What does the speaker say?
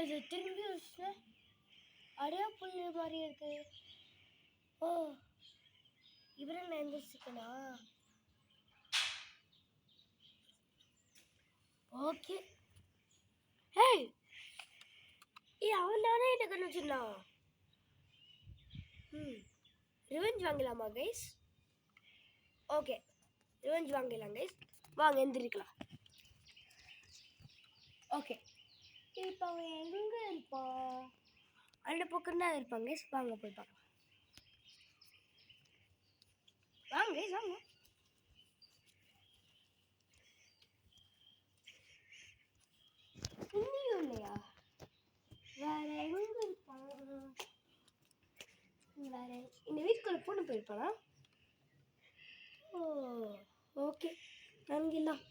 இது திரும்பி வச்சுல அடையா புல்லு மாதிரி இருக்கு. ஓ இவரை நான் எந்திரிச்சிக்கனா? ஓகே. ஹேய் அவன் தானே என்ன கண்ணு வச்சிருந்தான். ரிவெஞ்ச் வாங்கலாமா கைஸ்? ஓகே ரிவெஞ்ச் வாங்கலாம் கைஸ். வாங்க எந்திரிக்கலாம். ஓகே இப்போ அவன் எங்கே இருப்பான்? அந்த பக்கம் தான் இருப்பாங்க கைஸ். வாங்க போய் பார்க்கலாம். வாங்க கைஸ் வாங்க. இன்னும் இல்லையா? வேற எங்கே இருப்பான்? வேற இந்த வீட்டுக்குள்ள பொண்ணு போயிருப்பானா? ஓ ஓகே வாங்கிடலாம்.